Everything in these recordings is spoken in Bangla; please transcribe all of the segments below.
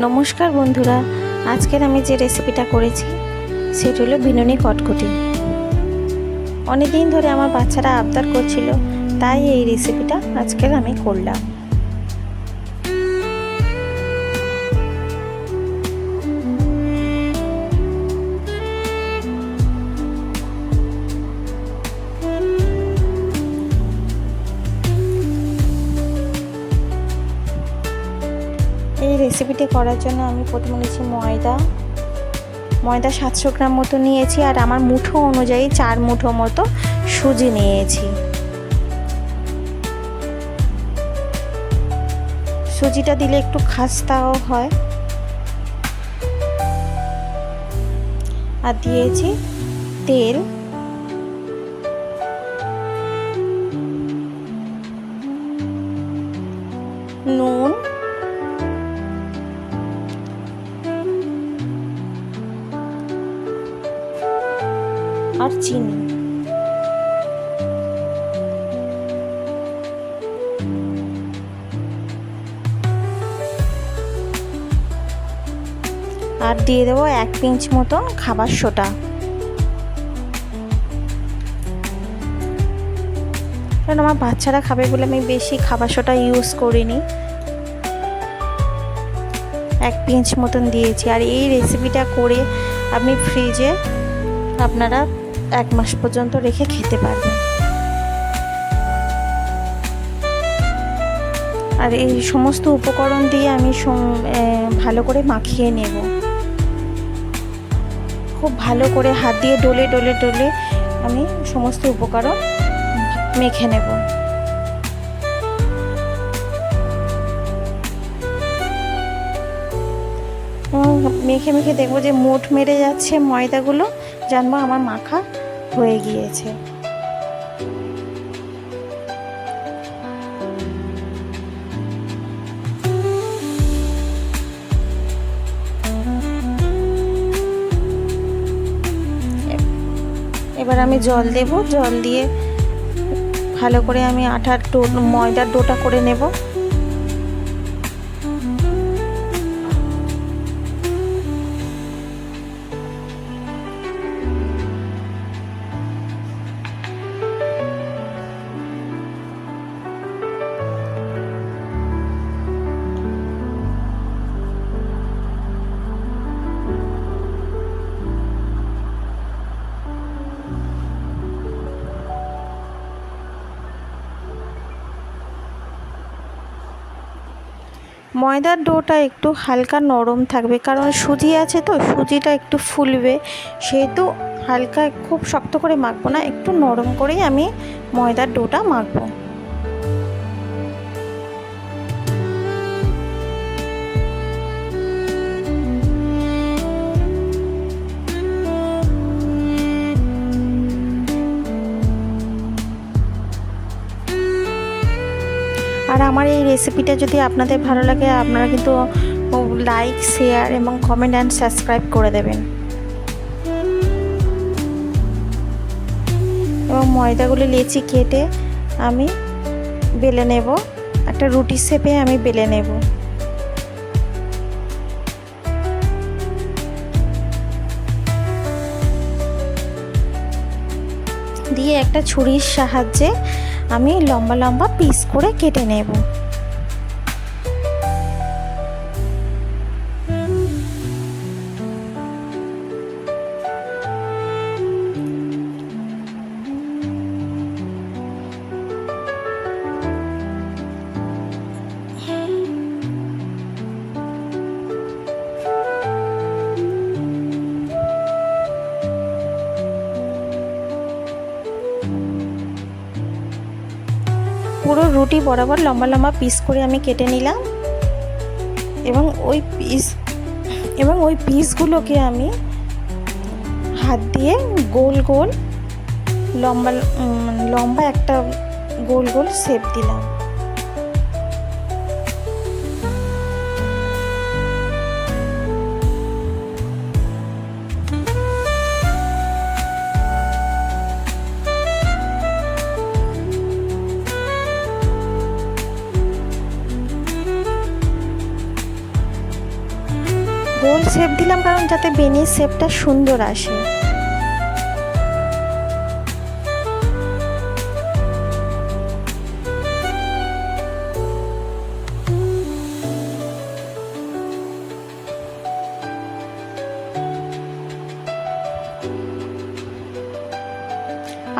নমস্কার বন্ধুরা, আজকের আমি যে রেসিপিটা করেছি সেটা হলো বিনুনি কটকটি। অনেকদিন ধরে আমার বাচ্চারা আবদার করছিল, তাই এই রেসিপিটা আজকের আমি করলাম। এই রেসিপিটি করার জন্য আমি প্রথমে নিয়েছি ময়দা 700 গ্রাম মতো নিয়েছি, আর আমার মুঠো অনুযায়ী 4 মুঠো মতো সুজি নিয়েছি। সুজিটা দিলে একটু খাস্তাও হয়। আর দিয়েছি তেল, নুন, আর চিনি। আর দিয়ে দেবো 1 পিঞ্চ মতন খাবার সোডা। কারণ আমার বাচ্চারা খাবে বলে আমি বেশি খাবার সোডা ইউজ করিনি, 1 পিঞ্চ মতন দিয়েছি। আর এই রেসিপিটা করে আপনি ফ্রিজে আপনারা 1 মাস পর্যন্ত রেখে খেতে পারবেন। আর এই সমস্ত উপকরণ দিয়ে আমি ভালো করে মাখিয়ে নেব। খুব ভালো করে হাত দিয়ে ডলে ডলে ডলে আমি সমস্ত উপকরণ মেখে নেব। মেখে মেখে দেখবো যে মোট মেরে যাচ্ছে ময়দাগুলো, জানবো আমার মাখা হয়ে গিয়েছে। এবার আমি জল দেব, জল দিয়ে ভালো করে আমি ময়দার ডোটা করে নেব। ময়দার ডোটা একটু হালকা নরম থাকবে, কারণ সুজি আছে তো, সুজিটা একটু ফুলবে, সেহেতু হালকা খুব শক্ত করে মাখবো না, একটু নরম করেই আমি ময়দার ডোটা মাখবো। আর আমার এই রেসিপিটা যদি আপনাদের ভালো লাগে, আপনারা কিন্তু লাইক, শেয়ার এবং কমেন্ট অ্যান্ড সাবস্ক্রাইব করে দেবেন। এবং ময়দাগুলো লেচি কেটে আমি বেলে নেব, একটা রুটি শেপে আমি বেলে নেব। দিয়ে একটা ছুরির সাহায্যে আমি লম্বা লম্বা পিস করে কেটে নেব। পুরো রুটি বরাবর লম্বা লম্বা পিস করে আমি কেটে নিলাম, এবং ওই পিসগুলোকে আমি হাত দিয়ে গোল গোল লম্বা একটা গোল গোল শেপ দিলাম। শেপ দিলাম কারণ যাতে বেনির শেপটা সুন্দর আসে।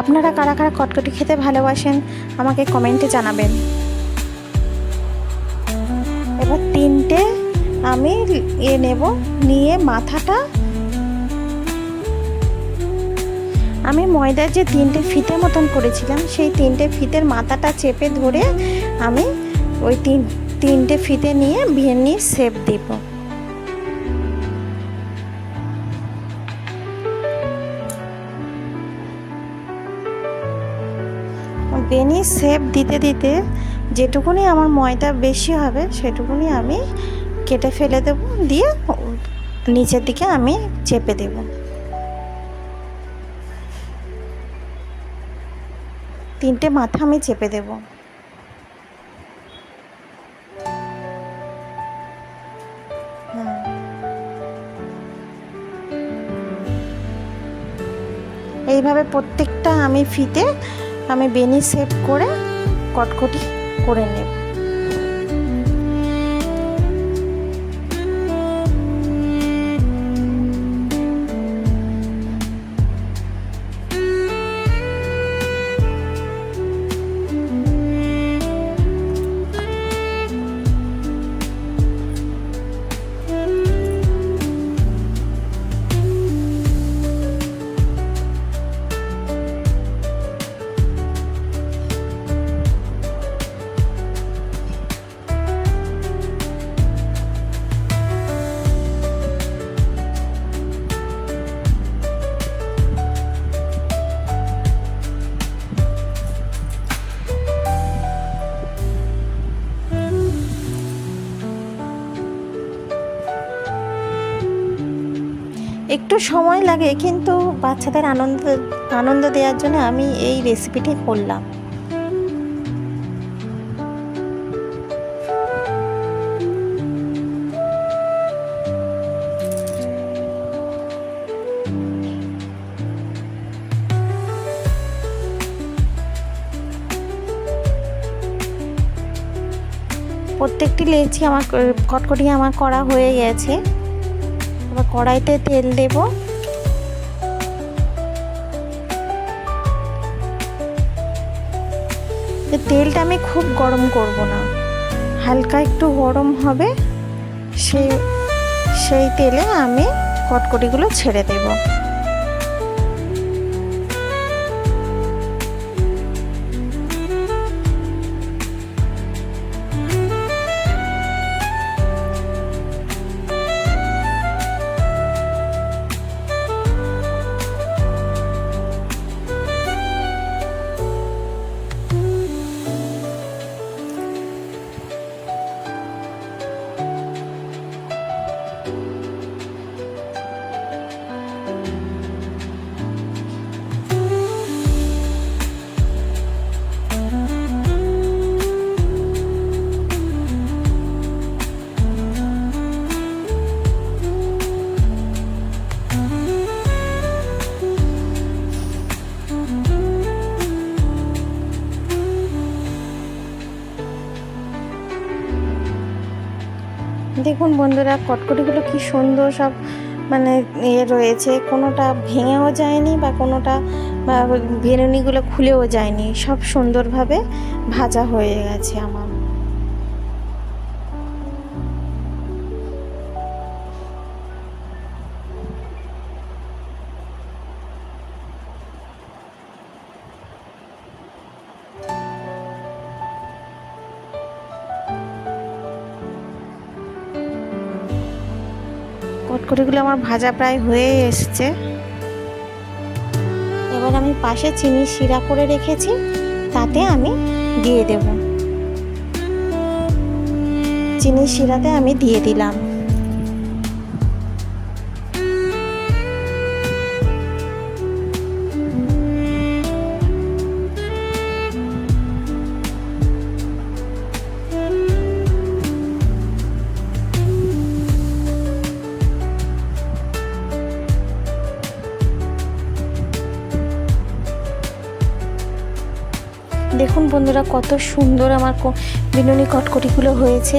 আপনারা কারা কারা কটকটি খেতে ভালোবাসেন আমাকে কমেন্টে জানাবেন। এবার 3টে আমি নেব, নিয়ে মাথাটা আমি ময়দার যে 3টে ফিতে মতন করেছিলাম সেই 3টে ফিতের মাথাটা চেপে ধরে আমি ওই 3টে ফিতে নিয়ে বেনির শেপ দেব। বেনির শেপ দিতে দিতে যেটুকুনি আমার ময়দা বেশি হবে সেটুকুনি আমি কেটে ফেলে দেব, দিয়ে নিচের দিকে আমি চেপে দেব। 3টে মাথা আমি চেপে দেব। এইভাবে প্রত্যেকটা আমি ফিতে আমি বেনি শেপ করে কটকটি করে নেব। একটু সময় লাগে, কিন্তু বাচ্চাদের আনন্দ দেওয়ার জন্য আমি এই রেসিপিটি করলাম। প্রত্যেকটি লেচি আমার কটকটি আমার করা হয়ে গেছে। এবার কড়াইতে তেল দেব। তেলটা আমি খুব গরম করব না, হালকা একটু গরম হবে, সেই তেলে আমি কটকটিগুলো ছেড়ে দেব। দেখুন বন্ধুরা, কটকটিগুলো কি সুন্দর সব মানে রয়েছে, কোনোটা ভেঙেও যায়নি বা কোনোটা বেরুনিগুলো খুলেও যায়নি, সব সুন্দরভাবে ভাজা হয়ে গেছে আমার। কটকটিগুলো আমার ভাজা প্রায় হয়ে এসছে। এবার আমি পাশে চিনি শিরা করে রেখেছি, তাতে আমি দিয়ে দেব। চিনি শিরাতে আমি দিয়ে দিলাম। দেখুন বন্ধুরা, কত সুন্দর আমার বিনুনি কটকটিগুলো হয়েছে।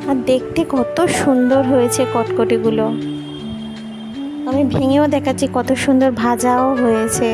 আর দেখতে কত সুন্দর হয়েছে কটকটিগুলো। আমি ভেঙেও দেখাচ্ছি, কত সুন্দর ভাজাও হয়েছে।